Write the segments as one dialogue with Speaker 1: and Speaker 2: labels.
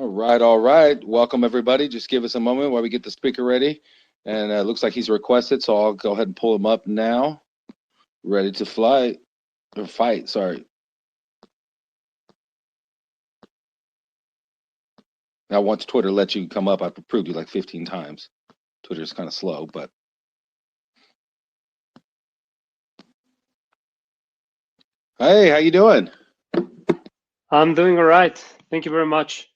Speaker 1: All right. Welcome everybody. Just give us a moment while we get the speaker ready. And looks like he's requested, so I'll go ahead and pull him up now. Ready to fly or fight, sorry. Now once Twitter lets you come up, I've approved you like 15 times. Twitter's kind of slow, but hey, how you doing?
Speaker 2: I'm doing all right. Thank you very much.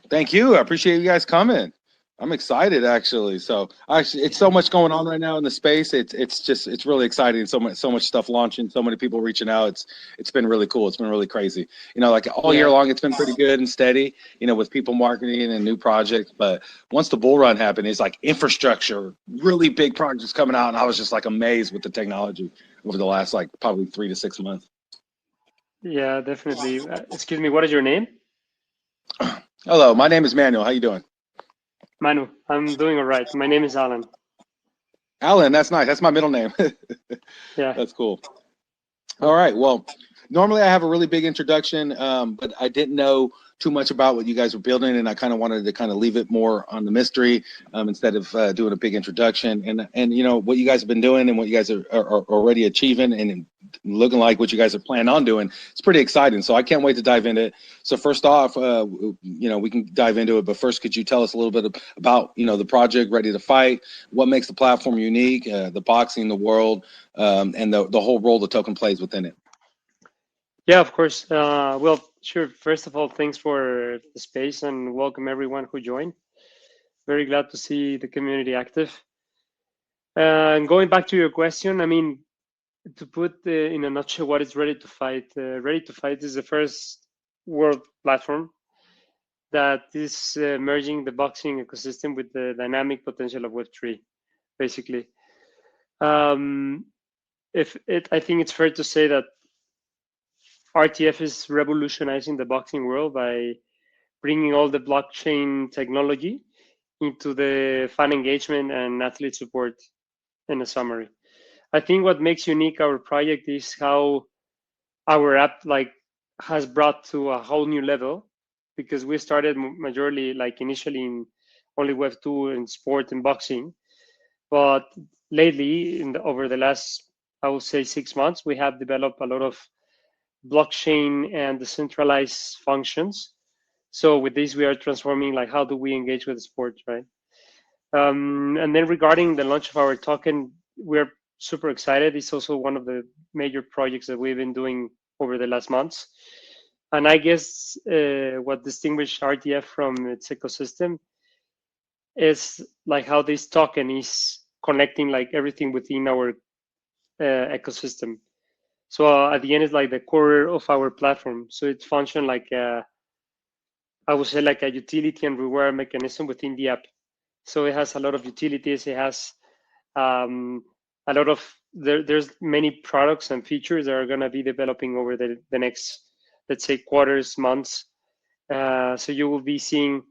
Speaker 1: Thank you. I appreciate you guys coming. I'm excited actually. So actually, it's so much going on right now in the space. It's really exciting. So much stuff launching. So many people reaching out. It's been really cool. It's been really crazy. Like all year long, it's been pretty good and steady. With people marketing and new projects. But once the bull run happened, it's like infrastructure, really big projects coming out, and I was just like amazed with the technology over the last like probably 3 to 6 months.
Speaker 2: Yeah, definitely. Excuse me, what is your name?
Speaker 1: Hello, my name is Manuel. How you doing?
Speaker 2: Manu. I'm doing all right. My name is Alan.
Speaker 1: Alan, that's nice. That's my middle name.
Speaker 2: Yeah.
Speaker 1: That's cool. All right. Well, normally I have a really big introduction, but I didn't know too much about what you guys were building, and I kind of wanted to kind of leave it more on the mystery instead of doing a big introduction. And what you guys have been doing and what you guys are already achieving and looking like what you guys are planning on doing. It's pretty exciting. So I can't wait to dive into it. So first off, we can dive into it. But first, could you tell us a little bit about the project Ready to Fight? What makes the platform unique? The boxing, the world, and the whole role the token plays within it.
Speaker 2: Yeah, of course. Well, sure. First of all, thanks for the space and welcome everyone who joined. Very glad to see the community active. And going back to your question, I mean, to put in a nutshell what is Ready to Fight. Ready to Fight is the first world platform that is merging the boxing ecosystem with the dynamic potential of Web3, basically. I think it's fair to say that RTF is revolutionizing the boxing world by bringing all the blockchain technology into the fan engagement and athlete support in a summary. I think what makes unique our project is how our app has brought to a whole new level, because we started majorly initially in only Web2 and sport and boxing, but lately over the last, I would say, 6 months, we have developed a lot of blockchain and decentralized functions. So with this, we are transforming how do we engage with sports, right? And then regarding the launch of our token, we're super excited. It's also one of the major projects that we've been doing over the last months. And I guess what distinguishes RTF from its ecosystem is how this token is connecting everything within our ecosystem. So at the end, it's the core of our platform. So it functions I would say a utility and reward mechanism within the app. So it has a lot of utilities. It has a lot of there's many products and features that are going to be developing over the next, let's say, quarters, months. So you will be seeing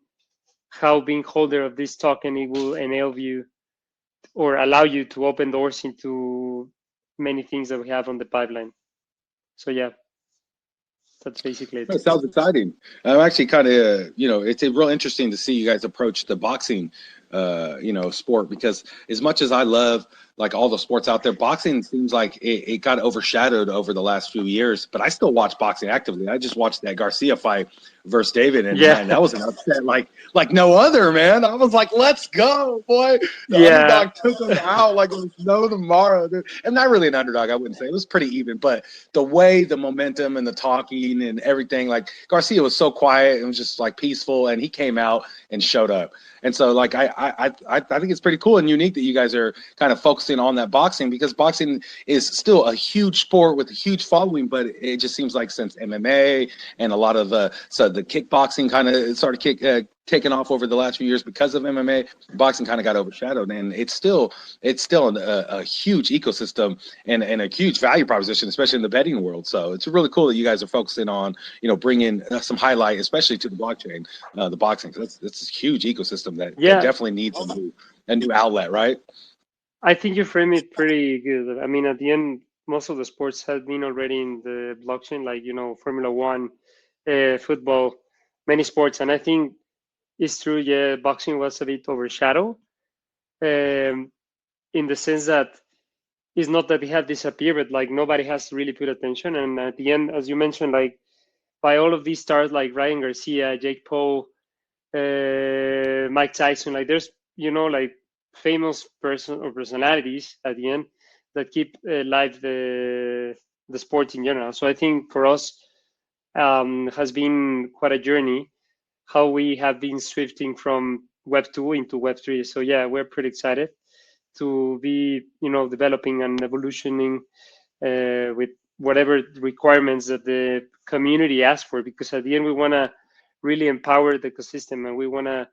Speaker 2: how being holder of this token, it will enable you or allow you to open doors into many things that we have on the pipeline. So yeah, that's basically it.
Speaker 1: That sounds exciting. I'm actually kind of, it's real interesting to see you guys approach the boxing, sport, because as much as I love all the sports out there, boxing seems like it got overshadowed over the last few years. But I still watch boxing actively. I just watched that Garcia fight versus David, and man, that was an upset like no other, man. I was like, let's go, boy. The underdog took him out like it was no tomorrow. Dude. And not really an underdog, I wouldn't say. It was pretty even, but the way, the momentum and the talking and everything, Garcia was so quiet and was just peaceful, and he came out and showed up. And so I think it's pretty cool and unique that you guys are kind of focusing on that boxing, because boxing is still a huge sport with a huge following, but it just seems like since MMA and a lot of the kickboxing kind of started taken off over the last few years because of MMA, boxing kind of got overshadowed, and it's still a huge ecosystem and a huge value proposition, especially in the betting world. So it's really cool that you guys are focusing on bringing some highlight, especially to the blockchain, the boxing. That's a huge ecosystem that definitely needs a new outlet, right?
Speaker 2: I think you frame it pretty good. I mean, at the end, most of the sports have been already in the blockchain, Formula One, football, many sports. And I think it's true, yeah, boxing was a bit overshadowed, in the sense that it's not that it had disappeared, but like nobody has really put attention. And at the end, as you mentioned, like by all of these stars like Ryan Garcia, Jake Paul, Mike Tyson, like there's, like famous person or personalities at the end that keep live the sport in general. So I think for us, has been quite a journey how we have been shifting from Web 2 into Web 3. So yeah, we're pretty excited to be, developing and evolutioning with whatever requirements that the community asks for. Because at the end, we want to really empower the ecosystem, and we want to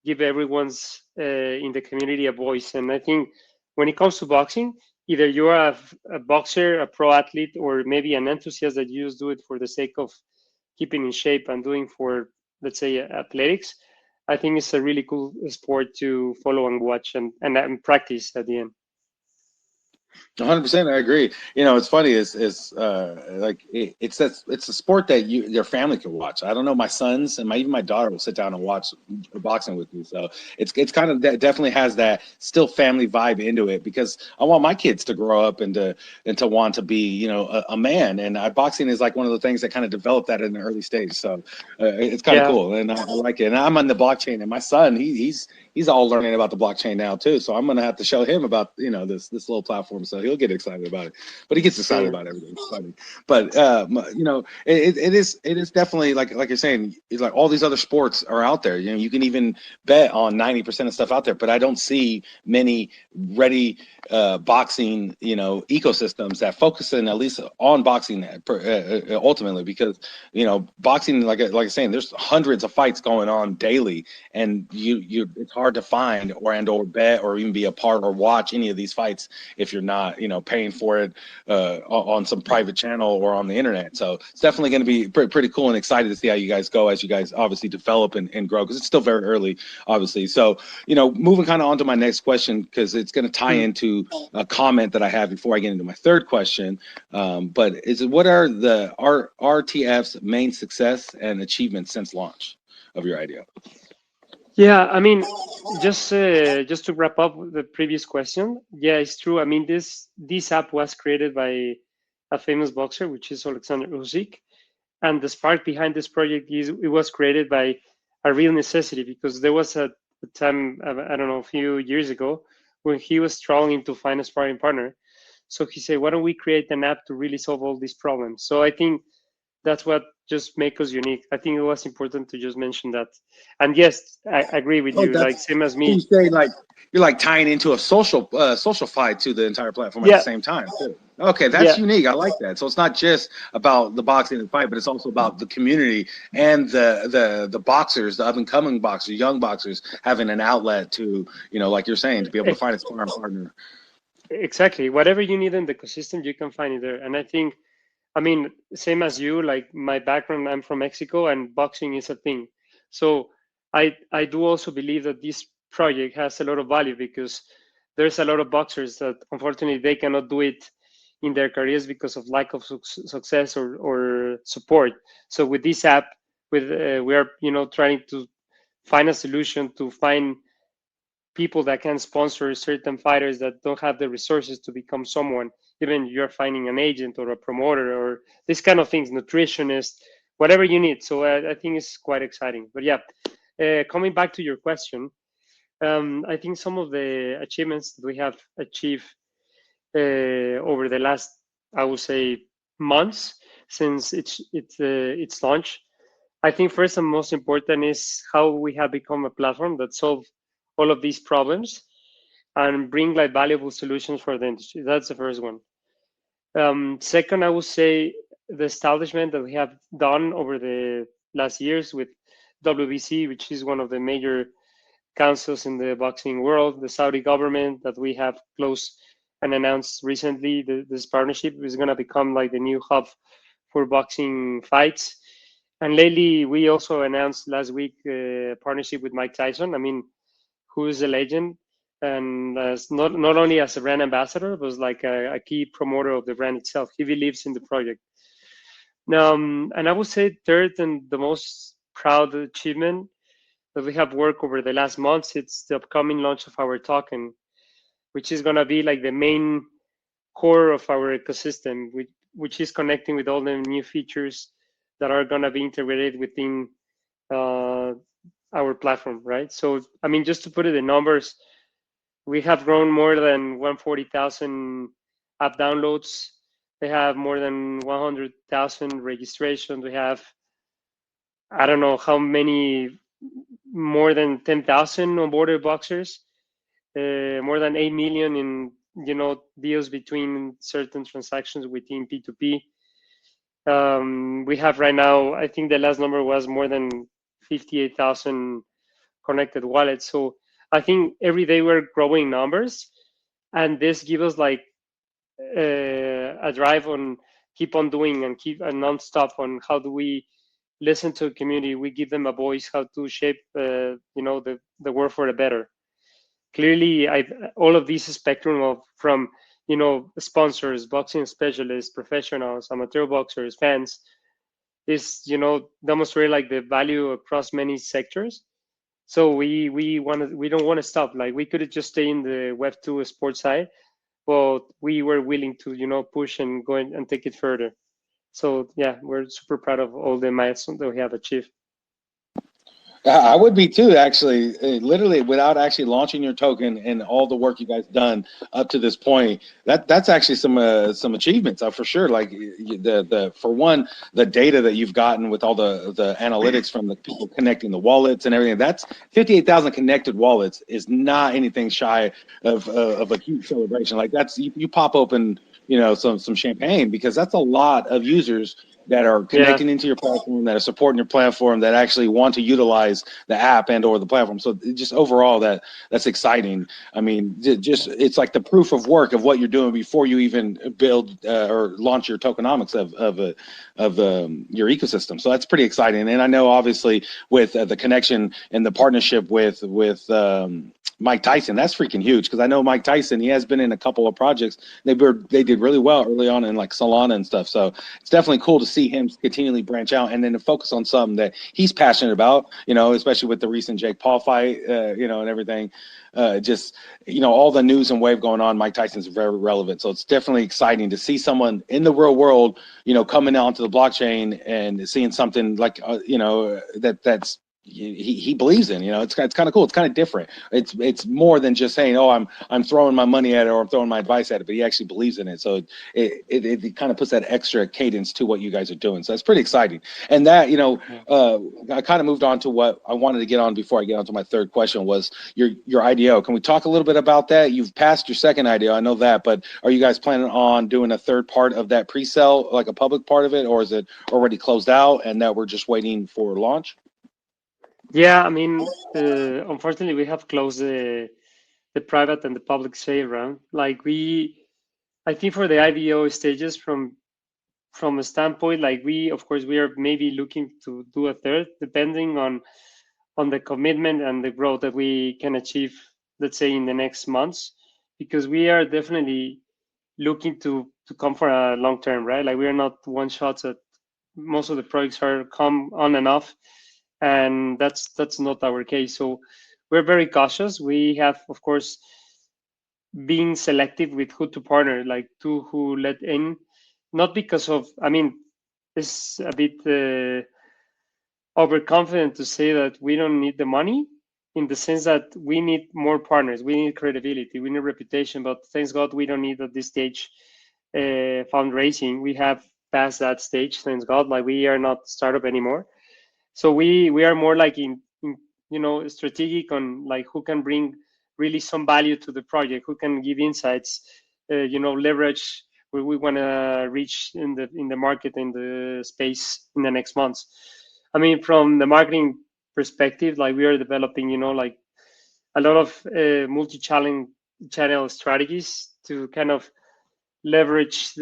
Speaker 2: give everyone's in the community a voice. And I think when it comes to boxing, either you're a boxer, a pro athlete, or maybe an enthusiast that you just do it for the sake of keeping in shape and doing for, let's say, athletics. I think it's a really cool sport to follow and watch and practice at the end.
Speaker 1: 100%, I agree. It's funny is like it's a sport that your family can watch. I don't know, my sons and even my daughter will sit down and watch boxing with me. So it's kind of definitely has that still family vibe into it, because I want my kids to grow up and to want to be a man, and boxing is like one of the things that kind of develop that in the early stage. So it's kind of cool, and I like it. And I'm on the blockchain, and my son he's all learning about the blockchain now too. So I'm gonna have to show him about this little platform. So he'll get excited about it, but he gets excited about everything. It's funny, but it is definitely like you're saying. It's like all these other sports are out there. You can even bet on 90% of stuff out there, but I don't see many ready boxing ecosystems that focus in at least on boxing ultimately, because boxing, like I'm saying, there's hundreds of fights going on daily, and it's hard to find or bet or even be a part or watch any of these fights if you're not paying for it on some private channel or on the internet. So it's definitely going to be pretty cool, and excited to see how you guys go as you guys obviously develop and grow, because it's still very early, obviously. So moving kind of on to my next question, because it's going to tie into a comment that I have before I get into my third question. But what are the RTF's main success and achievements since launch of your idea?
Speaker 2: Yeah, I mean, just to wrap up the previous question, yeah, it's true. I mean, this app was created by a famous boxer, which is Alexander Usyk, and the spark behind this project is it was created by a real necessity, because there was a time, I don't know, a few years ago, when he was struggling to find a sparring partner. So he said, why don't we create an app to really solve all these problems? So I think that's what just makes us unique. I think it was important to just mention that. And yes, I agree with you. Like same as me.
Speaker 1: You say like you're like tying into a SocialFi to the entire platform at the same time too. Okay, that's unique. I like that. So it's not just about the boxing and fight, but it's also about the community and the boxers, the up and coming boxers, young boxers, having an outlet to like you're saying, to be able to find a sparring partner.
Speaker 2: Exactly. Whatever you need in the ecosystem, you can find it there. And I think, I mean, same as you, like my background, I'm from Mexico, and boxing is a thing. So I do also believe that this project has a lot of value, because there's a lot of boxers that unfortunately they cannot do it in their careers because of lack of success or support. So with this app, we are trying to find a solution to find people that can sponsor certain fighters that don't have the resources to become someone. Even you're finding an agent or a promoter or this kind of things, nutritionist, whatever you need. So I think it's quite exciting. But yeah, coming back to your question, I think some of the achievements that we have achieved over the last, I would say, months since its launch. I think first and most important is how we have become a platform that solves all of these problems and bring like valuable solutions for the industry. That's the first one. Second, I would say the establishment that we have done over the last years with WBC, which is one of the major councils in the boxing world, the Saudi government that we have closed and announced recently. This partnership is going to become like the new hub for boxing fights. And lately, we also announced last week a partnership with Mike Tyson. I mean, who is a legend, and as not only as a brand ambassador, but like a key promoter of the brand itself. He believes in the project. And I would say third and the most proud achievement that we have worked over the last months. It's the upcoming launch of our token, which is going to be like the main core of our ecosystem, which is connecting with all the new features that are going to be integrated within our platform, right? So, I mean, just to put it in numbers, we have grown more than 140,000 app downloads. They have more than 100,000 registrations. We have, I don't know how many, more than 10,000 onboarded boxers, more than 8 million in deals between certain transactions within P2P. We have right now, I think the last number was more than 58,000 connected wallets. So I think every day we're growing numbers, and this gives us like a drive on keep on doing and keep a non-stop on how do we listen to the community, we give them a voice, how to shape the world for the better. Clearly, all of this spectrum of from sponsors, boxing specialists, professionals, amateur boxers, fans, is demonstrate like the value across many sectors. So we don't want to stop. Like we could just stay in the Web2 sports side, but we were willing to push and go and take it further. So yeah, we're super proud of all the milestones that we have achieved.
Speaker 1: I would be too, actually. Literally, without actually launching your token and all the work you guys done up to this point, that's actually some achievements for sure. Like the for one, the data that you've gotten with all the analytics from the people connecting the wallets and everything. That's 58,000 connected wallets is not anything shy of a huge celebration. Like that's you pop open some champagne, because that's a lot of users that are connecting into your platform, that are supporting your platform, that actually want to utilize the app and or the platform. So just overall, that's exciting. I mean, just it's like the proof of work of what you're doing before you even build or launch your tokenomics of your ecosystem. So that's pretty exciting. And I know obviously with the connection and the partnership with Mike Tyson, that's freaking huge, because I know Mike Tyson, he has been in a couple of projects. They did really well early on in like Solana and stuff. So it's definitely cool to see him continually branch out and then to focus on something that he's passionate about, especially with the recent Jake Paul fight, and everything. Just, all the news and wave going on, Mike Tyson's very relevant. So it's definitely exciting to see someone in the real world, coming onto the blockchain and seeing something like, that's he believes in. It's kind of cool. It's kind of different. It's more than just saying, oh, I'm throwing my money at it or I'm throwing my advice at it, but he actually believes in it. So it kind of puts that extra cadence to what you guys are doing. So that's pretty exciting. And that, I kind of moved on to what I wanted to get on before I get on to my third question, was your IDO. Can we talk a little bit about that? You've passed your second IDO, I know that, but are you guys planning on doing a third part of that pre-sale, like a public part of it, or is it already closed out and that we're just waiting for launch?
Speaker 2: Yeah, I mean, unfortunately, we have closed the private and the public sale round. Like I think for the IDO stages, from a standpoint, like of course, we are maybe looking to do a third, depending on the commitment and the growth that we can achieve, let's say in the next months, because we are definitely looking to come for a long term, right? Like we are not one shots at most of the projects are come on and off, and that's not our case. So we're very cautious. We have, of course, been selective with who to partner, like to who let in, not because of, I mean, it's a bit overconfident to say that we don't need the money, in the sense that we need more partners, we need credibility, we need reputation, but thanks God we don't need at this stage fundraising. We have passed that stage, thanks God. Like we are not startup anymore. So we are more like in strategic on like who can bring really some value to the project, who can give insights, leverage where we want to reach in the market, in the space in the next months. I mean, from the marketing perspective, like we are developing, like a lot of multi-channel strategies to kind of leverage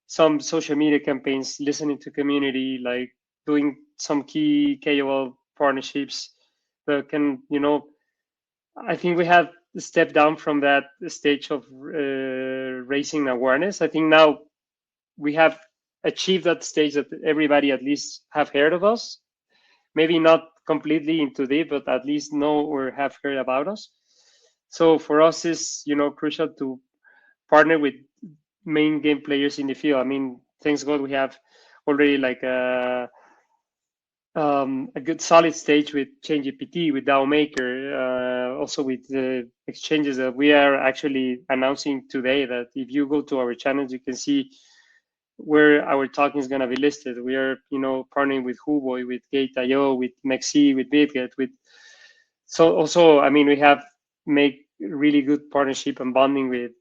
Speaker 2: some social media campaigns, listening to community, like doing some key KOL partnerships that can, I think we have stepped down from that stage of raising awareness. I think now we have achieved that stage that everybody at least have heard of us. maybe not completely into deep, but at least know or have heard about us. So for us, is crucial to partner with main game players in the field. I mean, thanks God we have already like a good solid stage with ChangeGPT, with DAO Maker, also with the exchanges that we are actually announcing today. That if you go to our channels, you can see where our token is going to be listed. We are, partnering with Huboy, with Gate.io, with Mexi, with BitGet, with so also. I mean, we have made really good partnership and bonding with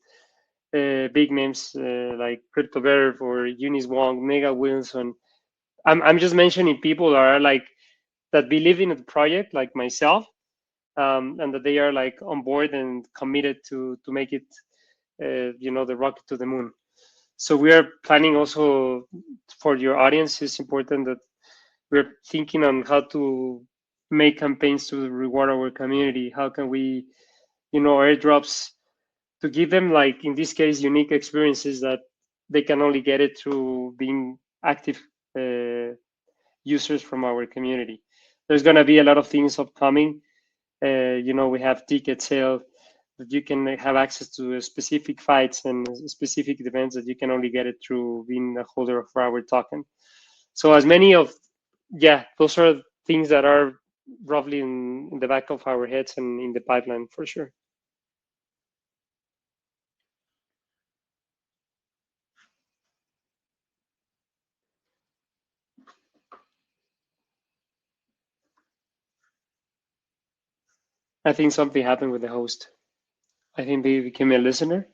Speaker 2: big names like CryptoVerve or Eunice Wong, Mega Wilson. I'm just mentioning people that are like that believe in the project, like myself, and that they are like on board and committed to make it, the rocket to the moon. So we are planning also for your audience. It's important that we're thinking on how to make campaigns to reward our community. How can we, airdrops to give them, like in this case, unique experiences that they can only get it through being active users from our community. There's going to be a lot of things upcoming. We have ticket sale that you can have access to specific fights and specific events that you can only get it through being a holder of our token. So as many of, those are things that are roughly in the back of our heads and in the pipeline for sure. I think something happened with the host. I think they became a listener.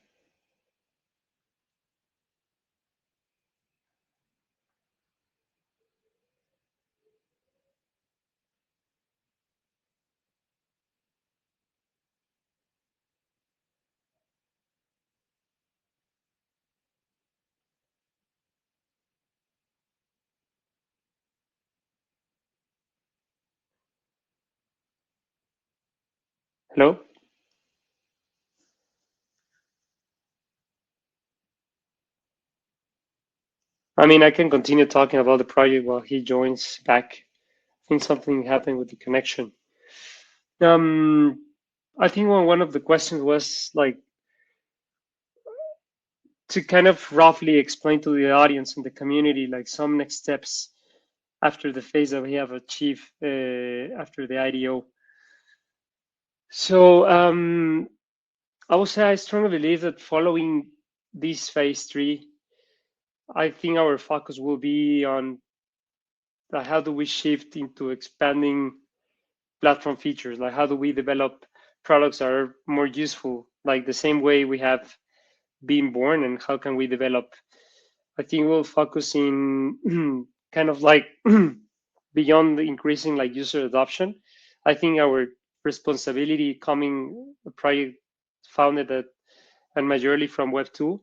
Speaker 2: Hello? I mean, I can continue talking about the project while he joins back. I think something happened with the connection. I think one of the questions was like to kind of roughly explain to the audience and the community like some next steps after the phase that we have achieved after the IDO. So I would say I strongly believe that following this phase 3, I think our focus will be on how do we shift into expanding platform features, like how do we develop products that are more useful, like the same way we have been born, and how can we develop. I think we'll focus in kind of like beyond increasing like user adoption. I think our responsibility coming a project founded that and majorly from Web 2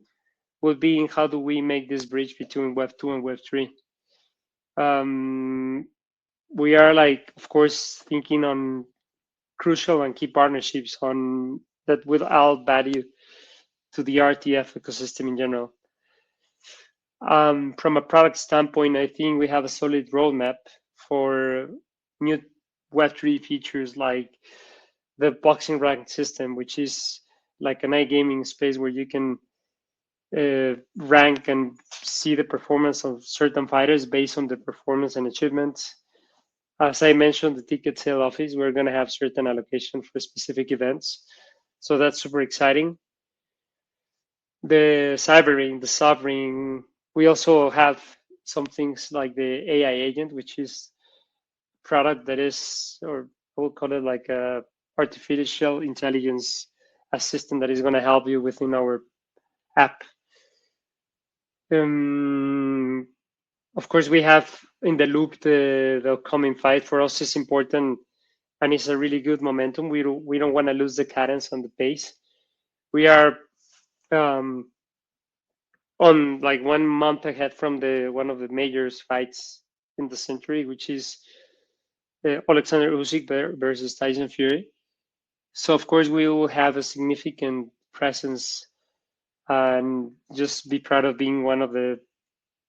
Speaker 2: will be in how do we make this bridge between Web 2 and Web 3. We are like, of course, thinking on crucial and key partnerships on that will add value to the RTF ecosystem in general. From a product standpoint, I think we have a solid roadmap for new Web3 features like the boxing rank system, which is like an iGaming space where you can rank and see the performance of certain fighters based on the performance and achievements. As I mentioned, the ticket sale office, we're going to have certain allocation for specific events. So that's super exciting. The Cyberring, the Sovereign, we also have some things like the AI agent, which is a product that is, or we'll call it like a artificial intelligence assistant that is going to help you within our app. Of course, we have in the loop the upcoming fight. For us is important, and it's a really good momentum. We don't want to lose the cadence and the pace. We are on like 1 month ahead from one of the major fights in the century, which is Alexander Usyk versus Tyson Fury. So of course we will have a significant presence and just be proud of being one of the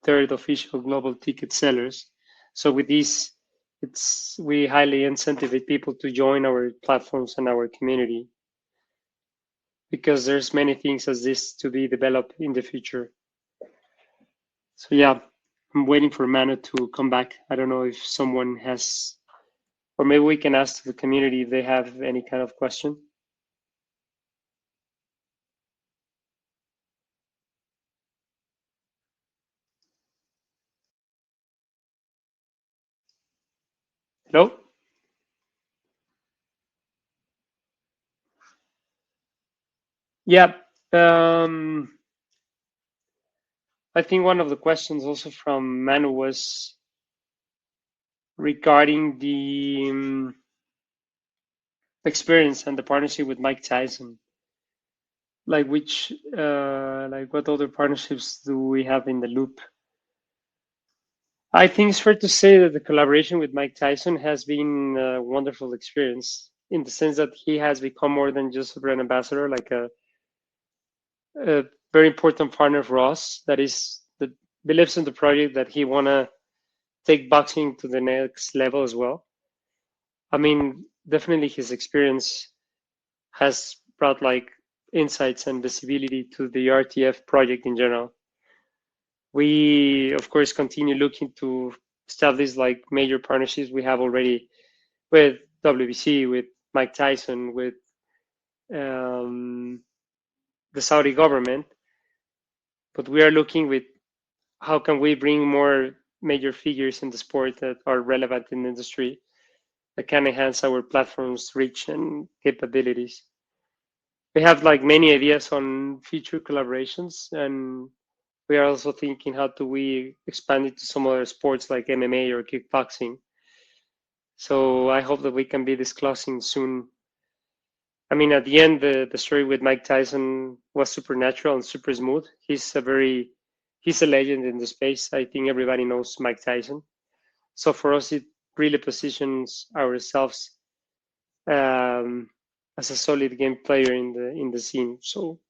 Speaker 2: third official global ticket sellers. So with this we highly incentivize people to join our platforms and our community, because there's many things as this to be developed in the future. So yeah, I'm waiting for Manu to come back. I don't know if someone has, or maybe we can ask the community if they have any kind of question. Hello? Yeah. I think one of the questions also from Manu was regarding the experience and the partnership with Mike Tyson. Like what other partnerships do we have in the loop? I think it's fair to say that the collaboration with Mike Tyson has been a wonderful experience, in the sense that he has become more than just a brand ambassador, like a very important partner for us that believes in the project, that he wanna take boxing to the next level as well. I mean, definitely his experience has brought like insights and visibility to the RTF project in general. We of course continue looking to establish like major partnerships we have already with WBC, with Mike Tyson, with the Saudi government, but we are looking with how can we bring more major figures in the sport that are relevant in the industry, that can enhance our platform's reach and capabilities. We have like many ideas on future collaborations, and we are also thinking how do we expand it to some other sports like MMA or kickboxing. So I hope that we can be disclosing soon. I mean, at the end, the story with Mike Tyson was supernatural and super smooth. He's a legend in the space. I think everybody knows Mike Tyson. So for us, it really positions ourselves as a solid game player in the scene. So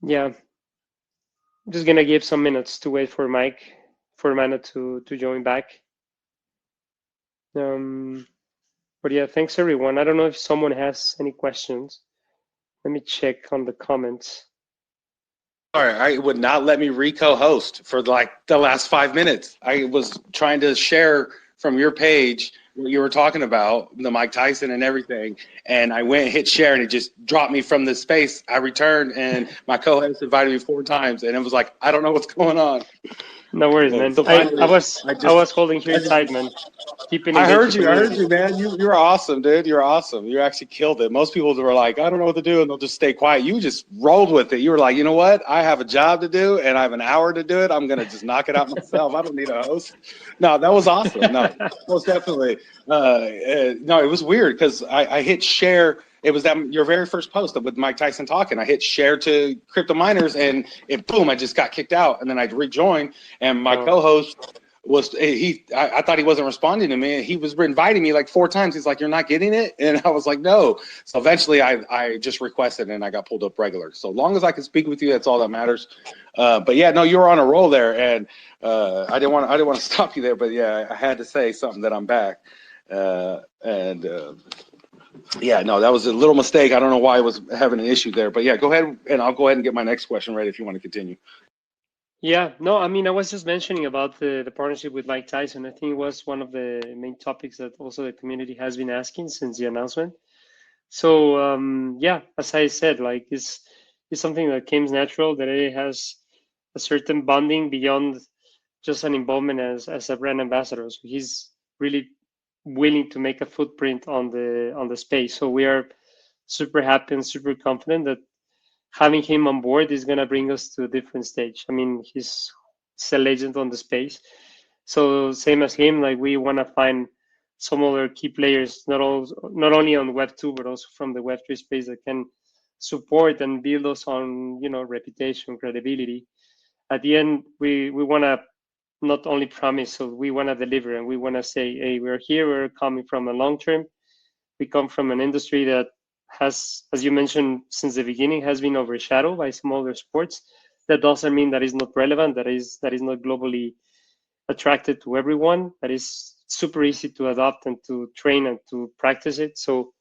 Speaker 2: yeah, I'm just gonna give some minutes to wait for Manu to join back. But yeah, thanks everyone. I don't know if someone has any questions. Let me check on the comments.
Speaker 1: Sorry, I would not let me re-co-host for like the last 5 minutes. I was trying to share from your page what you were talking about, the Mike Tyson and everything, and I went and hit share, and it just dropped me from the space. I returned, and my co-host invited me 4 times, and it was like, I don't know what's going on.
Speaker 2: No worries, man.
Speaker 1: So
Speaker 2: finally, I was holding here tight, man. Keeping
Speaker 1: I heard
Speaker 2: engaged
Speaker 1: you. I heard
Speaker 2: community.
Speaker 1: you, man. You're awesome, dude. You're awesome. You actually killed it. Most people were like, I don't know what to do, and they'll just stay quiet. You just rolled with it. You were like, you know what? I have a job to do, and I have an hour to do it. I'm gonna just knock it out myself. I don't need a host. No, that was awesome. No, most definitely. No, it was weird because I hit share. It was your very first post with Mike Tyson talking. I hit share to crypto miners, and it boom, I just got kicked out, and then I rejoined, and my co-host was I thought he wasn't responding to me. He was inviting me like 4 times. He's like, you're not getting it? And I was like, no. So eventually I just requested, and I got pulled up regular. So long as I can speak with you, that's all that matters. But yeah, no, you were on a roll there, and I didn't want to stop you there, but yeah, I had to say something that I'm back. Yeah, no, that was a little mistake. I don't know why I was having an issue there, but yeah, go ahead, and I'll go ahead and get my next question ready if you want to continue.
Speaker 2: Yeah, no, I mean, I was just mentioning about the partnership with Mike Tyson. I think it was one of the main topics that also the community has been asking since the announcement. So yeah, as I said, like it's something that came natural, that it has a certain bonding beyond just an involvement as a brand ambassador. So he's really willing to make a footprint on the space. So we are super happy and super confident that having him on board is going to bring us to a different stage. I mean, he's a legend on the space. So same as him, like we want to find some other key players, not only on Web 2, but also from the Web 3 space, that can support and build us on, reputation, credibility. At the end, we want to not only promise, so we want to deliver, and we want to say, hey, we're here, we're coming from a long term. We come from an industry that has, as you mentioned, since the beginning, has been overshadowed by some other sports. That doesn't mean that is not relevant, that is not globally attracted to everyone, that is super easy to adopt and to train and to practice it. So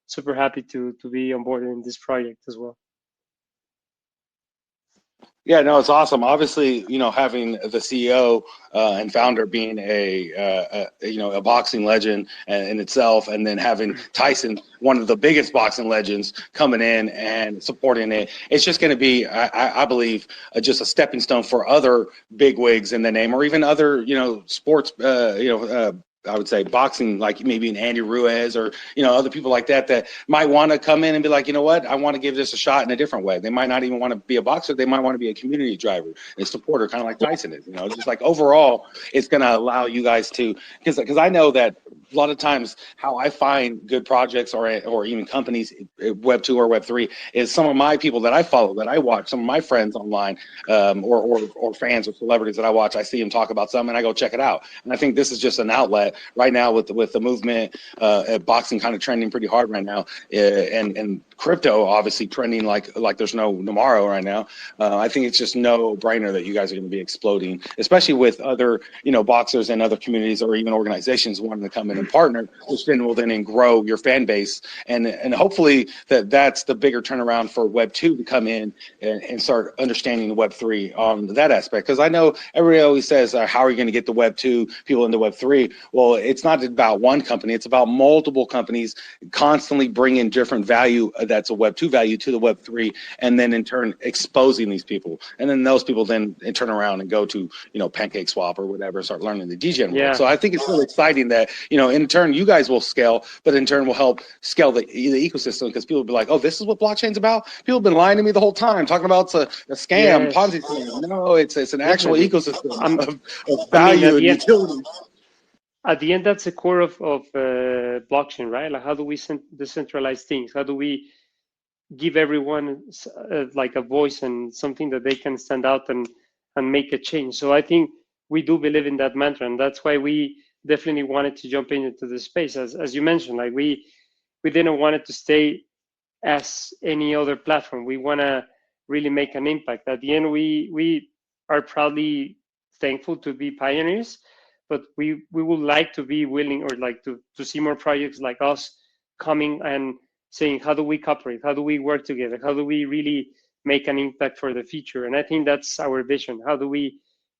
Speaker 2: super happy to be on board in this project as well.
Speaker 1: Yeah, no, it's awesome. Obviously, having the CEO and founder being a boxing legend in itself, and then having Tyson, one of the biggest boxing legends, coming in and supporting it, it's just going to be, I believe, just a stepping stone for other bigwigs in the name, or even other, sports, I would say boxing, like maybe an Andy Ruiz or, other people like that might want to come in and be like, you know what, I want to give this a shot in a different way. They might not even want to be a boxer. They might want to be a community driver, a supporter, kind of like Tyson is, just like overall, it's going to allow you guys to, because I know that a lot of times how I find good projects or even companies, Web 2 or Web 3, is some of my people that I follow, that I watch, some of my friends online, or fans or celebrities that I watch, I see them talk about something and I go check it out. And I think this is just an outlet right now with the movement, boxing kind of trending pretty hard right now, and crypto obviously trending like there's no tomorrow right now. I think it's just no brainer that you guys are going to be exploding, especially with other boxers and other communities or even organizations wanting to come in and partner, which then will then grow your fan base, and hopefully that's the bigger turnaround for Web 2 to come in and start understanding the Web 3 on that aspect. Because I know everybody always says, how are you going to get the Web 2 people into Web 3? Well, it's not about one company, it's about multiple companies constantly bringing different value that's a Web 2 value to the Web 3, and then in turn exposing these people, and then those people then turn around and go to Pancake Swap or whatever, start learning the DGen world. So I think it's really exciting that in turn you guys will scale, but in turn will help scale the ecosystem, because people will be like, oh, this is what blockchain's about. People have been lying to me the whole time, talking about it's a scam, Ponzi scheme. No, it's an actual ecosystem of value and utility.
Speaker 2: At the end, that's the core of blockchain, right? Like, how do we decentralize things? How do we give everyone like a voice and something that they can stand out and make a change? So I think we do believe in that mantra, and that's why we definitely wanted to jump into the space. As you mentioned, like we didn't want it to stay as any other platform. We want to really make an impact. At the end, we are proudly thankful to be pioneers, but we would like to be willing, or like to see more projects like us coming and saying, how do we cooperate? How do we work together? How do we really make an impact for the future? And I think that's our vision. How do we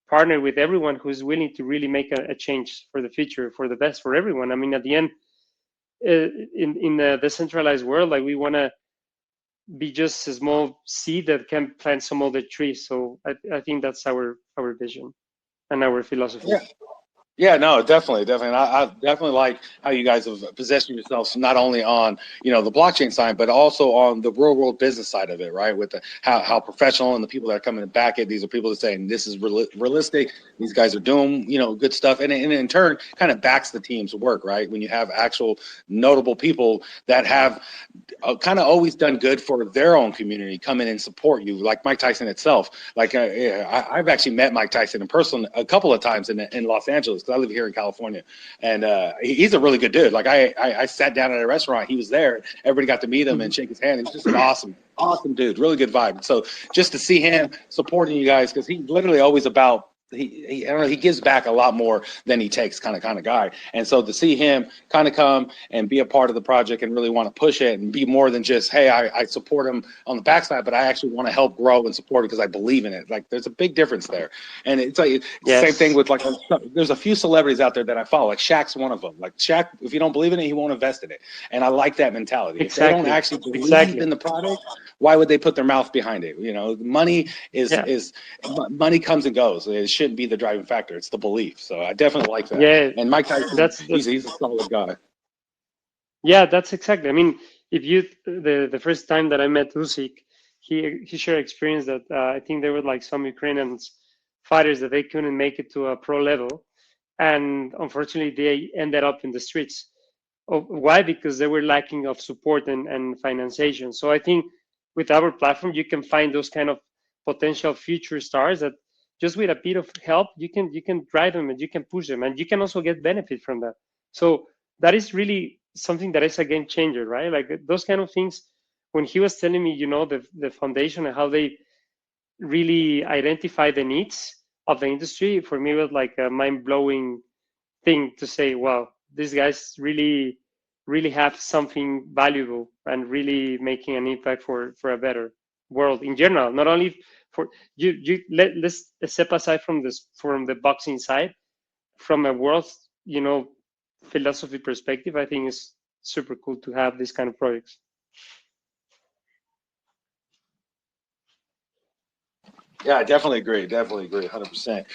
Speaker 2: partner with everyone who's willing to really make a change for the future, for the best, for everyone? I mean, at the end, in the decentralized world, like, we want to be just a small seed that can plant some other trees. So I think that's our vision and our philosophy.
Speaker 1: Yeah, no, definitely. I definitely like how you guys have positioned yourselves not only on the blockchain side, but also on the real world business side of it, right? With how professional and the people that are coming to back it. These are people that are saying this is realistic. These guys are doing good stuff, and in turn kind of backs the team's work, right? When you have actual notable people that have kind of always done good for their own community come in and support you, like Mike Tyson itself. Like I've actually met Mike Tyson in person a couple of times in Los Angeles, because I live here in California, and he's a really good dude. Like I sat down at a restaurant, he was there, everybody got to meet him and shake his hand. He's just an awesome dude, really good vibe. So just to see him supporting you guys, because he's literally always about, I don't know, he gives back a lot more than he takes, kind of guy. And so to see him kind of come and be a part of the project and really want to push it and be more than just, hey, I support him on the backside, but I actually want to help grow and support it because I believe in it. Like, there's a big difference there. And it's like the same thing with, like, there's a few celebrities out there that I follow. Like Shaq's one of them. Like Shaq, if you don't believe in it, he won't invest in it. And I like that mentality. If they don't actually believe in the product, why would they put their mouth behind it? Money is money comes and goes. It shouldn't be the driving factor. It's the belief. So I definitely like that.
Speaker 2: Yeah,
Speaker 1: and Mike Tyson, he's a solid guy.
Speaker 2: Yeah, that's exactly. I mean, if you the first time that I met Usyk, he shared experience that I think there were like some Ukrainian fighters that they couldn't make it to a pro level, and unfortunately they ended up in the streets. Why? Because they were lacking of support and financiation. So I think with our platform, you can find those kind of potential future stars that just with a bit of help, you can drive them and you can push them, and you can also get benefit from that. So that is really something that is a game changer, right? Like those kind of things. When he was telling me, the foundation and how they really identify the needs of the industry, for me, it was like a mind-blowing thing to say, wow, these guys really have something valuable and really making an impact for a better world in general, not only for let's step aside from the boxing side, from a world, philosophy perspective. I think it's super cool to have these kind of projects.
Speaker 1: Yeah, I definitely agree. Definitely agree, 100%.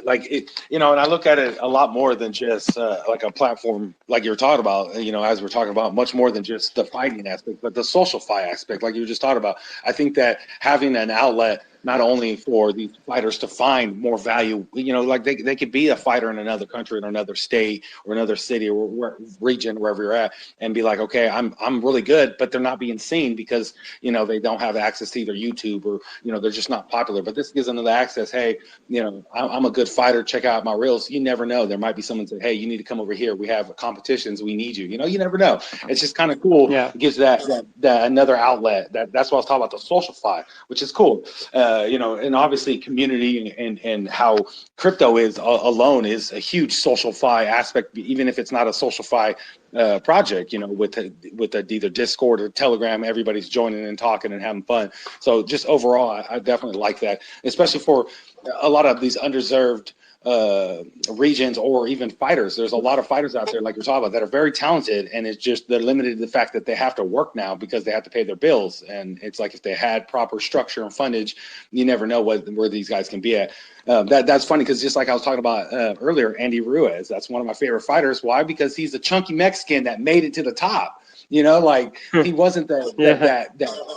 Speaker 1: Like it, and I look at it a lot more than just like a platform, like you're talking about. As we're talking about, much more than just the fighting aspect, but the SocialFi aspect, like you were just talking about. I think that having an outlet not only for these fighters to find more value, like they could be a fighter in another country, in another state, or another city, or region, wherever you're at, and be like, okay, I'm really good, but they're not being seen because they don't have access to either YouTube or they're just not popular. But this gives them the access. Hey, I'm a good fighter. Check out my reels. You never know. There might be someone say, hey, you need to come over here. We have competitions. We need you. You never know. It's just kind of cool.
Speaker 2: Yeah.
Speaker 1: It gives that another outlet. That's why I was talking about the SocialFi, which is cool. And obviously community and how crypto is alone is a huge SocialFi aspect, even if it's not a SocialFi project, with either Discord or Telegram, everybody's joining and talking and having fun. So just overall, I definitely like that, especially for a lot of these undeserved regions or even fighters. There's a lot of fighters out there, like you're talking about, that are very talented, and it's just they're limited to the fact that they have to work now because they have to pay their bills. And it's like if they had proper structure and fundage, you never know where these guys can be at. That's funny because just like I was talking about earlier, Andy Ruiz, that's one of my favorite fighters. Why? Because he's a chunky Mexican that made it to the top. Like he wasn't that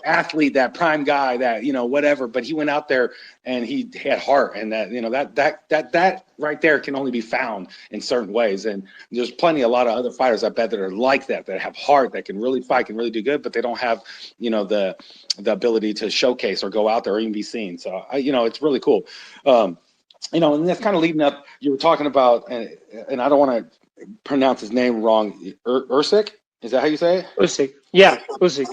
Speaker 1: athlete, that prime guy, that whatever, but he went out there and he had heart, and that right there can only be found in certain ways. And there's a lot of other fighters I bet that are like that have heart, that can really fight, can really do good, but they don't have the ability to showcase or go out there or even be seen. So it's really cool. And that's kind of leading up. You were talking about, and I don't want to pronounce his name wrong, Usyk. Is that how you say it?
Speaker 2: Usyk. Yeah, Usyk.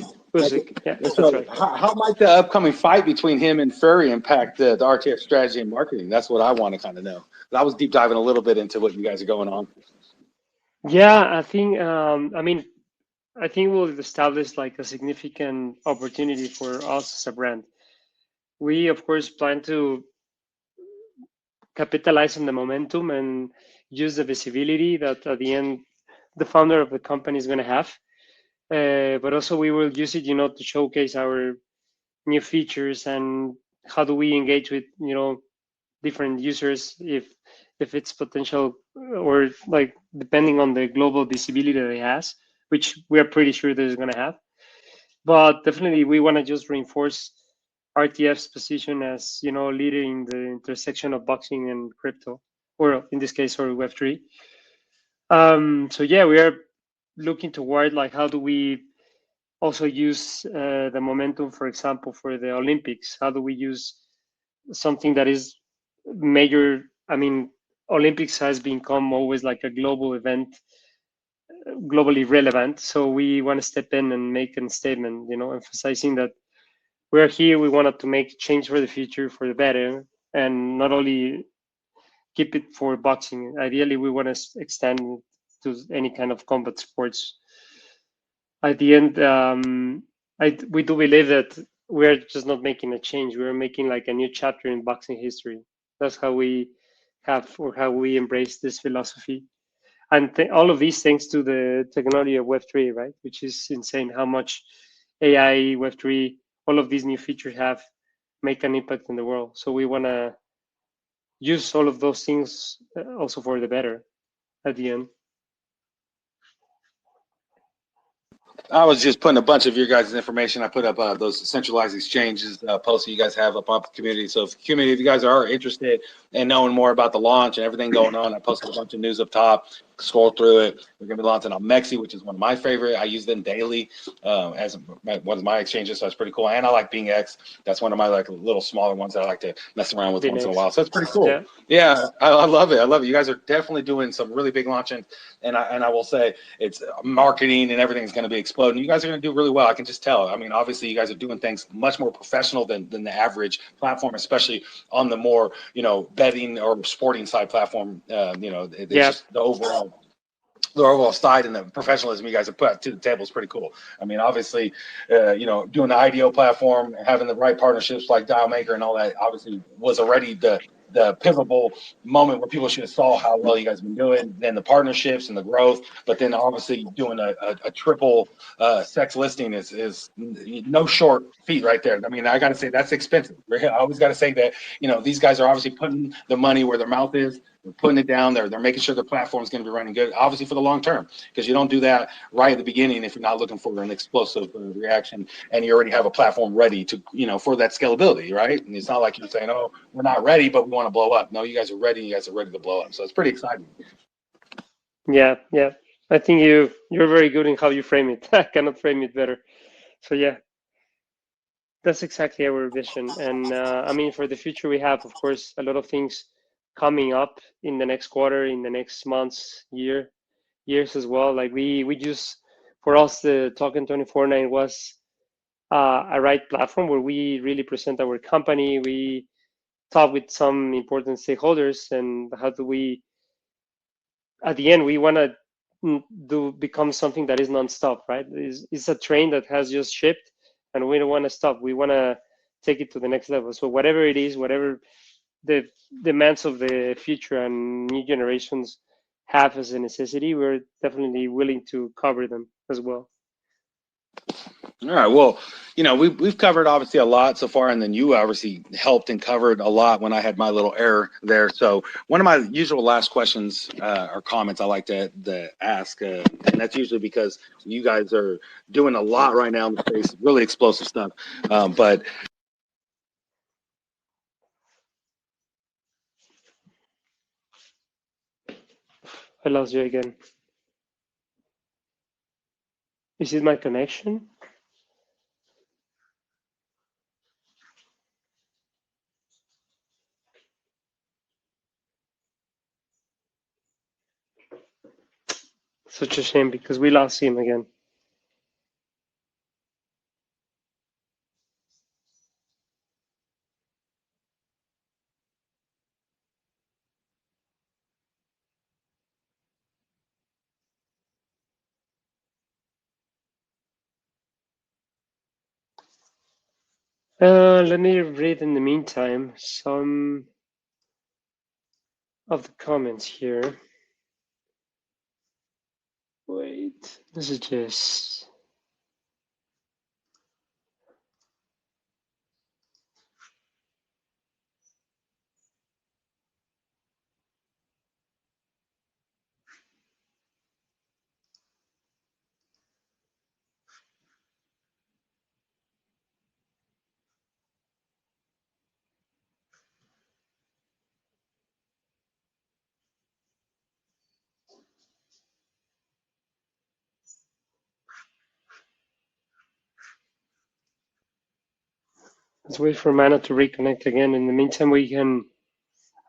Speaker 2: Yeah, that's right.
Speaker 1: How might the upcoming fight between him and Fury impact the RTF strategy and marketing? That's what I want to kind of know. I was deep diving a little bit into what you guys are going on.
Speaker 2: Yeah, I think. I think we'll establish like a significant opportunity for us as a brand. We, of course, plan to capitalize on the momentum and use the visibility that at the end the founder of the company is going to have. But also we will use it, to showcase our new features and how do we engage with, different users if it's potential, or like depending on the global visibility that it has, which we are pretty sure that it's going to have. But definitely we want to just reinforce RTF's position as, leading the intersection of boxing and crypto, or in this case, or Web3. So yeah, we are looking toward like how do we also use the momentum, for example, for the Olympics. How do we use something that is major? I mean, Olympics has become always like a global event, globally relevant. So we want to step in and make a statement, emphasizing that we're here. We wanted to make change for the future, for the better, and not only keep it for boxing. Ideally, we want to extend to any kind of combat sports. At the end, we do believe that we're just not making a change. We're making like a new chapter in boxing history. That's how we how we embrace this philosophy. And all of these thanks to the technology of Web3, right? Which is insane how much AI, Web3, all of these new features have make an impact in the world. So we want to use all of those things also for the better at the end.
Speaker 1: I was just putting a bunch of your guys' information. I put up those centralized exchanges posts that you guys have up on the community. So if you guys are interested in knowing more about the launch and everything going on, I posted a bunch of news up top. scroll through it. We're going to be launching on Mexi, which is one of my favorite. I use them daily as one of my exchanges, so it's pretty cool. And I like Bing X. That's one of my like little smaller ones that I like to mess around with once in a while. So it's pretty cool. Yeah, I love it. I love it. You guys are definitely doing some really big launching, and I will say it's marketing and everything's going to be exploding. You guys are going to do really well. I can just tell. I mean, obviously, you guys are doing things much more professional than the average platform, especially on the more betting or sporting side platform. It's just the overall side and the professionalism you guys have put to the table is pretty cool. I mean, obviously, doing the IDO platform, having the right partnerships like Dialmaker and all that, obviously was already the pivotal moment where people should have saw how well you guys have been doing, then the partnerships and the growth. But then obviously doing a triple sex listing is no short feat right there. I mean, I got to say that's expensive. I always got to say that these guys are obviously putting the money where their mouth is. They're putting it down there. They're making sure the platform is going to be running good, obviously for the long term, because you don't do that right at the beginning if you're not looking for an explosive reaction and you already have a platform ready to, for that scalability, right? And it's not like you're saying, oh, we're not ready, but we want to blow up. No, you guys are ready. You guys are ready to blow up. So it's pretty exciting.
Speaker 2: Yeah. I think you're very good in how you frame it. I cannot frame it better. So yeah, that's exactly our vision. And I mean, for the future, we have, of course, a lot of things coming up in the next quarter, in the next months, years as well. Like we just, for us, the Token 24/9 was a right platform where we really present our company. We talk with some important stakeholders, and how do we, at the end, we want to become something that is nonstop, right? It's a train that has just shipped, and we don't want to stop. We want to take it to the next level. So whatever it is, whatever the demands of the future and new generations have as a necessity, we're definitely willing to cover them as well.
Speaker 1: All right. Well, we've covered obviously a lot so far, and then you obviously helped and covered a lot when I had my little error there. So one of my usual last questions or comments I like to ask, and that's usually because you guys are doing a lot right now in the space, really explosive stuff. But
Speaker 2: I lost you again. Is it my connection? Such a shame because we lost him again. Let me read in the meantime some of the comments here. Wait, this is just. Let's wait for Mana to reconnect again. In the meantime,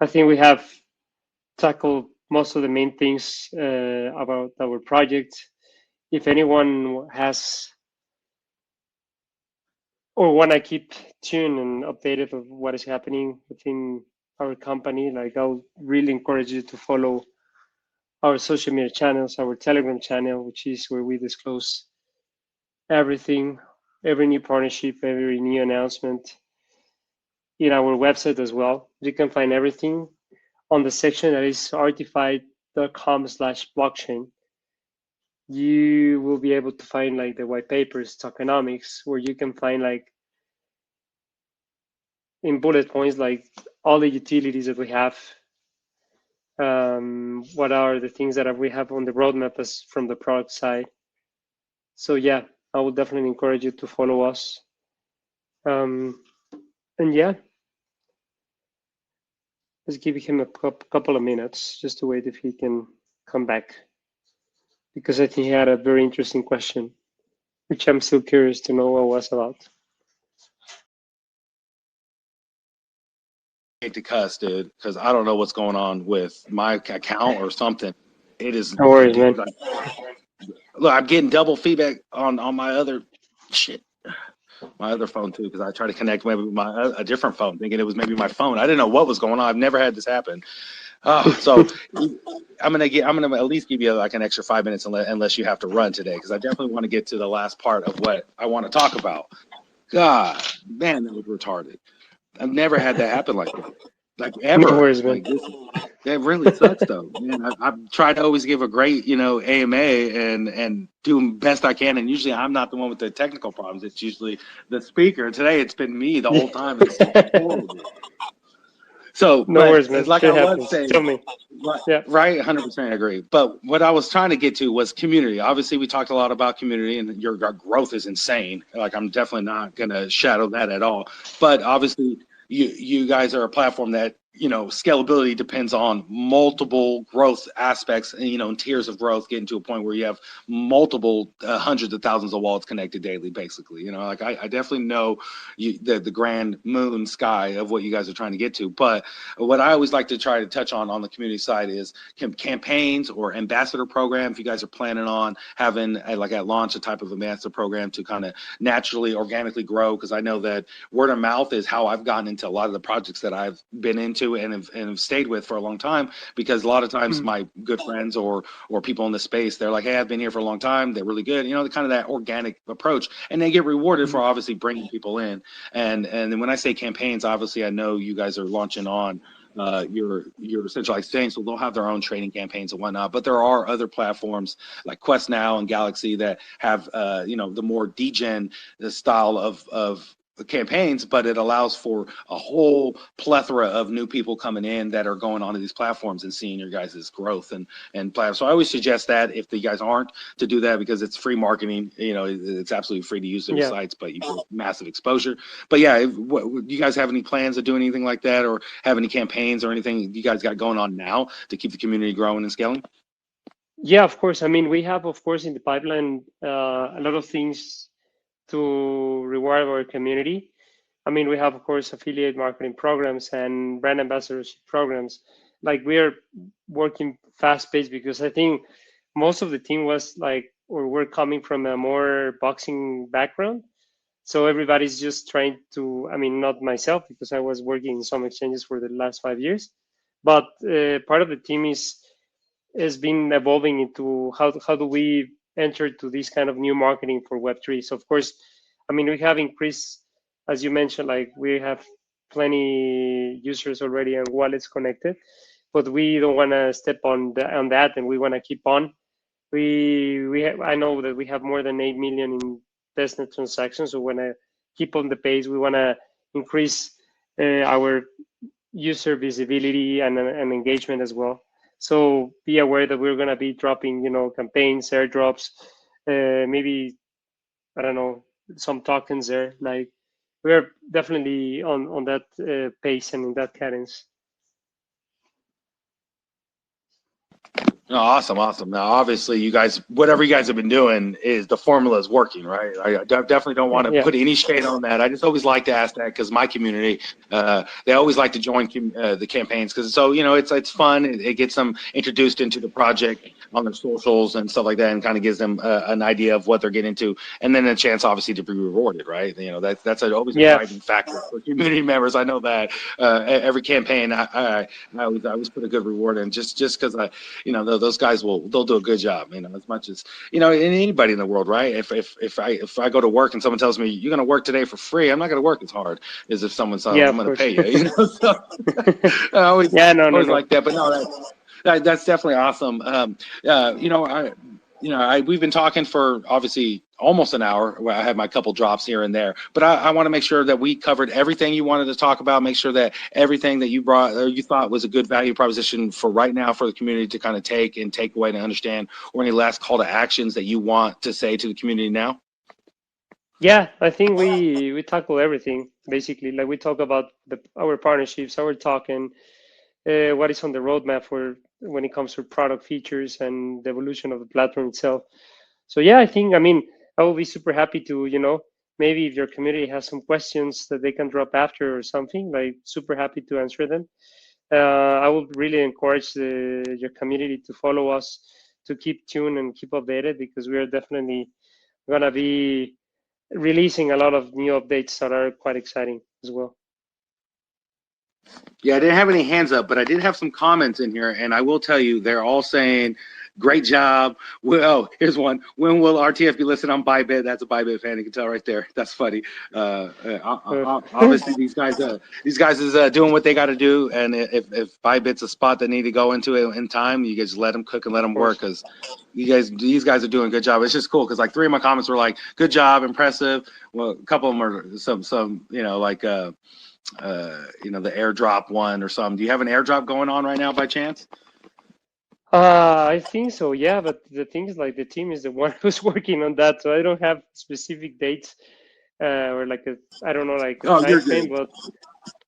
Speaker 2: I think we have tackled most of the main things about our project. If anyone has or want to keep tuned and updated of what is happening within our company, like I'll really encourage you to follow our social media channels, our Telegram channel, which is where we disclose everything, every new partnership, every new announcement. In our website as well, you can find everything on the section that is rtfi.com/blockchain. You will be able to find like the white papers, tokenomics, where you can find like in bullet points like all the utilities that we have, what are the things that we have on the roadmap as from the product side. So yeah, I would definitely encourage you to follow us. And yeah, let's give him a couple of minutes just to wait if he can come back, because I think he had a very interesting question, which I'm still curious to know what was about.
Speaker 1: I hate to cuss, dude, because I don't know what's going on with my account or something. It is,
Speaker 2: No worries,
Speaker 1: dude,
Speaker 2: man.
Speaker 1: look, I'm getting double feedback on my other shit, my other phone too, because I tried to connect maybe with my a different phone, thinking it was maybe my phone. I didn't know what was going on. I've never had this happen. So I'm gonna at least give you like an extra 5 minutes unless you have to run today, because I definitely want to get to the last part of what I want to talk about. God, man, that was retarded. I've never had that happen like
Speaker 2: No
Speaker 1: ever.
Speaker 2: worries, man.
Speaker 1: Like this, that really sucks though. Man, I've tried to always give a great, AMA and do best I can. And usually I'm not the one with the technical problems. It's usually the speaker. Today it's been me the whole time. It's horrible. So,
Speaker 2: No
Speaker 1: but
Speaker 2: worries, man.
Speaker 1: like I
Speaker 2: Shit
Speaker 1: was
Speaker 2: happens.
Speaker 1: saying,
Speaker 2: Tell me.
Speaker 1: right,
Speaker 2: Yeah.
Speaker 1: right, 100% agree. But what I was trying to get to was community. Obviously, we talked a lot about community, and your growth is insane. Like, I'm definitely not going to shadow that at all. But obviously, you guys are a platform that, scalability depends on multiple growth aspects and, and tiers of growth, getting to a point where you have multiple hundreds of thousands of wallets connected daily, basically. Like I definitely know the grand moon sky of what you guys are trying to get to. But what I always like to try to touch on the community side is campaigns or ambassador program. If you guys are planning on having like at launch a type of ambassador program to kind of naturally, organically grow, because I know that word of mouth is how I've gotten into a lot of the projects that I've been into and have stayed with for a long time, because a lot of times my good friends or people in the space, they're like, hey, I've been here for a long time, they're really good, the kind of that organic approach, and they get rewarded for obviously bringing people in. And then when I say campaigns, obviously I know you guys are launching on your centralized thing, so they'll have their own trading campaigns and whatnot. But there are other platforms like Quest Now and Galaxy that have the more degen style of campaigns, but it allows for a whole plethora of new people coming in that are going onto these platforms and seeing your guys' growth and platforms. So I always suggest that if you guys aren't, to do that, because it's free marketing. It's absolutely free to use their sites, but you get massive exposure. But yeah, you guys have any plans of doing anything like that, or have any campaigns or anything you guys got going on now to keep the community growing and scaling?
Speaker 2: Yeah, of course. I mean, we have, of course, in the pipeline a lot of things to reward our community. I mean, we have, of course, affiliate marketing programs and brand ambassadorship programs. Like, we're working fast paced, because I think most of the team was like, or we're coming from a more boxing background. So everybody's just trying to, I mean, not myself, because I was working in some exchanges for the last 5 years, but part of the team has been evolving into how do we enter to this kind of new marketing for Web3. So of course, I mean, we have increased, as you mentioned, like we have plenty users already and wallets connected, but we don't want to step on that, and we want to keep on. I know that we have more than 8 million in testnet transactions, so we want to keep on the pace. We want to increase our user visibility and engagement as well. So be aware that we're going to be dropping, campaigns, airdrops, maybe, I don't know, some tokens there. Like, we're definitely on that pace and in that cadence.
Speaker 1: No, awesome. Now, obviously, you guys, whatever you guys have been doing, is the formula is working, right? I definitely don't want to put any shade on that. I just always like to ask that, because my community, they always like to join the campaigns, because it's fun. It gets them introduced into the project on their socials and stuff like that, and kind of gives them an idea of what they're getting into, and then a chance, obviously, to be rewarded, right? That's always a driving factor for community members. I know that every campaign, I always put a good reward in, just because those guys they'll do a good job, as much as anybody in the world, right? If I go to work and someone tells me you're going to work today for free, I'm not going to work as hard as if someone says I'm going to pay you. So I always like that. But no, that's definitely awesome. We've been talking for obviously almost an hour. Where I had my couple drops here and there, but I want to make sure that we covered everything you wanted to talk about. Make sure that everything that you brought or you thought was a good value proposition for right now for the community to kind of take away and understand, or any last call to actions that you want to say to the community now.
Speaker 2: Yeah, I think we tackle everything basically. Like, we talk about our partnerships, our token, what is on the roadmap for when it comes to product features and the evolution of the platform itself. So yeah, I mean, I will be super happy to, maybe if your community has some questions that they can drop after or something, like super happy to answer them. I would really encourage your community to follow us, to keep tuned and keep updated, because we are definitely gonna be releasing a lot of new updates that are quite exciting as well.
Speaker 1: Yeah, I didn't have any hands up, but I did have some comments in here, and I will tell you, they're all saying, "Great job." Well, here's one. When will RTF be listed on Bybit? That's a Bybit fan. You can tell right there. That's funny. Obviously, these guys is doing what they got to do, and if Bybit's a spot that need to go into it in time, you guys let them cook and let them work, because these guys are doing a good job. It's just cool because like 3 of my comments were like, "Good job, impressive." Well, a couple of them are some like the airdrop one or something. Do you have an airdrop going on right now by chance?
Speaker 2: I think so, yeah. But the thing is, like, the team is the one who's working on that, so I don't have specific dates or like I don't know, like a time frame,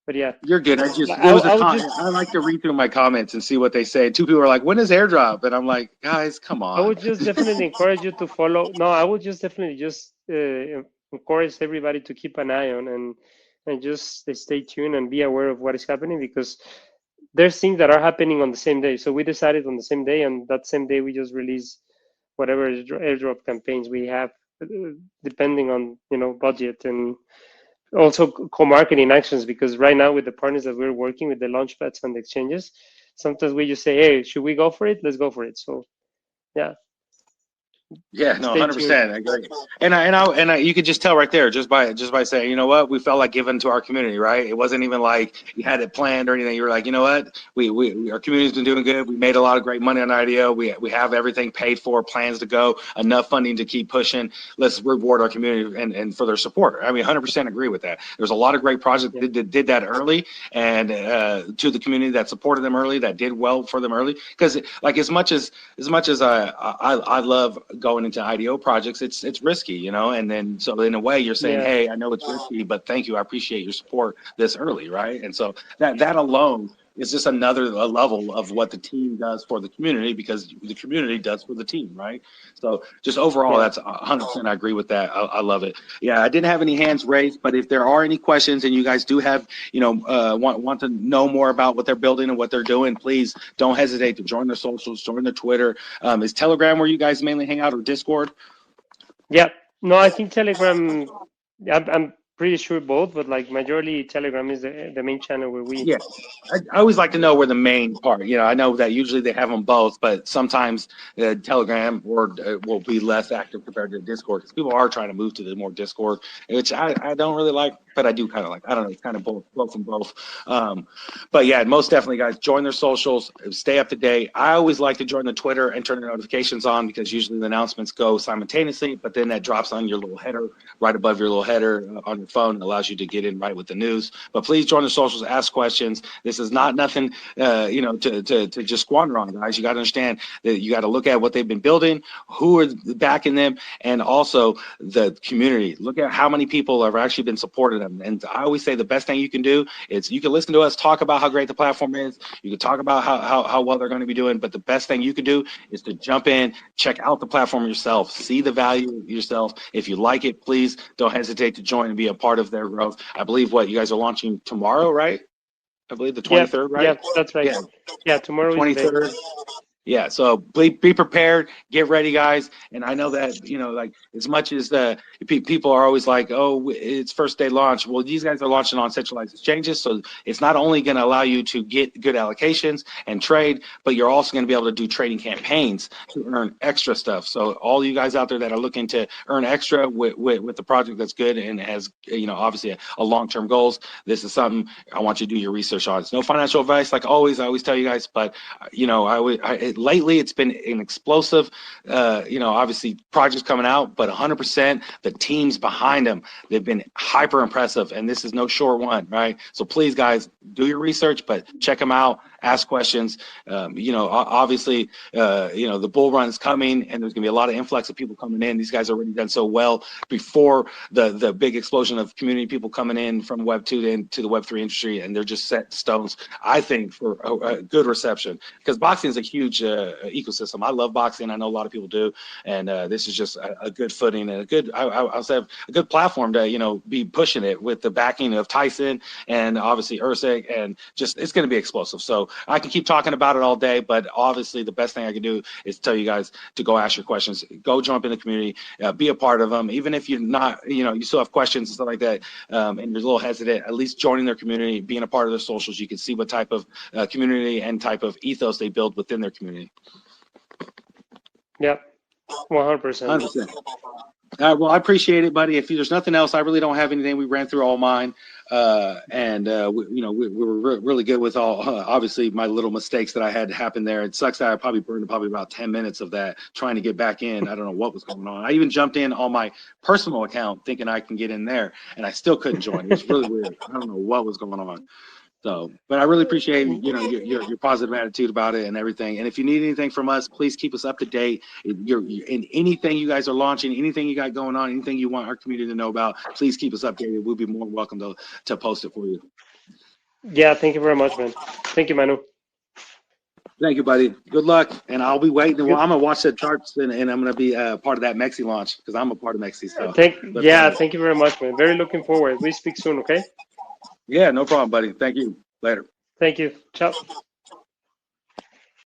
Speaker 2: but yeah.
Speaker 1: You're good. I like to read through my comments and see what they say. 2 people are like, "When is airdrop?" And I'm like, "Guys, come on."
Speaker 2: I would just definitely encourage you to follow. No, I would just definitely just encourage everybody to keep an eye on and just stay tuned and be aware of what is happening, because there's things that are happening on the same day. So we decided on the same day, and that same day we just release whatever airdrop campaigns we have, depending on budget and also co-marketing actions. Because right now with the partners that we're working with, the launchpads and the exchanges, sometimes we just say, "Hey, should we go for it? Let's go for it." So yeah.
Speaker 1: Yeah, no, 100%. I agree. And you could just tell right there, just by saying, you know what, we felt like giving to our community, right? It wasn't even like you had it planned or anything. You were like, you know what, we our community's been doing good. We made a lot of great money on IDO. We have everything paid for, plans to go, enough funding to keep pushing. Let's reward our community and for their support. I mean, 100% agree with that. There's a lot of great projects that did that early, and to the community that supported them early, that did well for them early. Because like as much as I love going into IDO projects, it's risky, and then so in a way you're saying, hey, I know it's risky, but thank you, I appreciate your support this early, right? And so that alone is just another level of what the team does for the community, because the community does for the team, right? So just overall, that's 100%. I agree with that. I love it. Yeah, I didn't have any hands raised, but if there are any questions and you guys do have, want to know more about what they're building and what they're doing, please don't hesitate to join their socials, join their Twitter. Is Telegram where you guys mainly hang out, or Discord?
Speaker 2: Yeah, no, I think Telegram. I'm pretty sure both, but like majority Telegram is the main channel where we.
Speaker 1: Yeah, I always like to know where the main part. I know that usually they have them both, but sometimes Telegram will be less active compared to Discord, because people are trying to move to the more Discord, which I don't really like, but I do kind of like. I don't know, it's kind of both from both. But yeah, most definitely, guys, join their socials, stay up to date. I always like to join the Twitter and turn the notifications on, because usually the announcements go simultaneously, but then that drops on your little header, right above your little header on your phone, and allows you to get in right with the news. But please join the socials, ask questions. This is not nothing, to just squander on, guys. You got to understand that you got to look at what they've been building, who are backing them, and also the community. Look at how many people have actually been supporting them. And I always say the best thing you can do is you can listen to us talk about how great the platform is. You can talk about how well they're going to be doing, but the best thing you can do is to jump in, check out the platform yourself, see the value yourself. If you like it, please don't hesitate to join and be a part of their growth. I believe you guys are launching tomorrow, right? I believe the 23rd, right?
Speaker 2: Yeah, that's right. Yeah, tomorrow is the 23rd.
Speaker 1: Yeah, so be prepared, get ready, guys. And I know that, like as much as people are always like, oh, it's first day launch. Well, these guys are launching on centralized exchanges. So it's not only going to allow you to get good allocations and trade, but you're also going to be able to do trading campaigns to earn extra stuff. So all you guys out there that are looking to earn extra with the project that's good and has, obviously a long-term goals, this is something I want you to do your research on. It's no financial advice, like always. I always tell you guys, but lately it's been an explosive, obviously projects coming out, but 100% the teams behind them, they've been hyper impressive, and this is no short one, right? So please, guys, do your research, but check them out, ask questions. Obviously, the bull run's coming, and there's gonna be a lot of influx of people coming in. These guys already done so well before the big explosion of community people coming in from Web 2 into the Web 3 industry, and they're just set stones, I think, for a good reception, because boxing is a huge ecosystem. I love boxing. I know a lot of people do, and this is just a good footing and a good, I'll say, a good platform to be pushing it with the backing of Tyson and obviously Usyk, and just it's going to be explosive. So I can keep talking about it all day, but obviously the best thing I can do is tell you guys to go ask your questions, go jump in the community, be a part of them, even if you're not, you still have questions and stuff like that, and you're a little hesitant. At least joining their community, being a part of their socials, you can see what type of community and type of ethos they build within their community.
Speaker 2: Yeah, 100%.
Speaker 1: 100%. Well, I appreciate it, buddy. If there's nothing else, I really don't have anything. We ran through all mine, and we were really good with all. Obviously, my little mistakes that I had happen there. It sucks that I probably burned about 10 minutes of that trying to get back in. I don't know what was going on. I even jumped in on my personal account thinking I can get in there, and I still couldn't join. It was really weird. I don't know what was going on. So, but I really appreciate your positive attitude about it and everything. And if you need anything from us, please keep us up to date. In anything you guys are launching, anything you got going on, anything you want our community to know about, please keep us updated. We'll be more than welcome to post it for you.
Speaker 2: Yeah, thank you very much, man. Thank you, Manu.
Speaker 1: Thank you, buddy. Good luck, and I'll be waiting. Well, I'm gonna watch the charts, and I'm gonna be part of that Mexi launch because I'm a part of Mexi. So
Speaker 2: thank you very much, man. Very looking forward. We speak soon, okay?
Speaker 1: Yeah, no problem, buddy. Thank you. Later.
Speaker 2: Thank you. Ciao.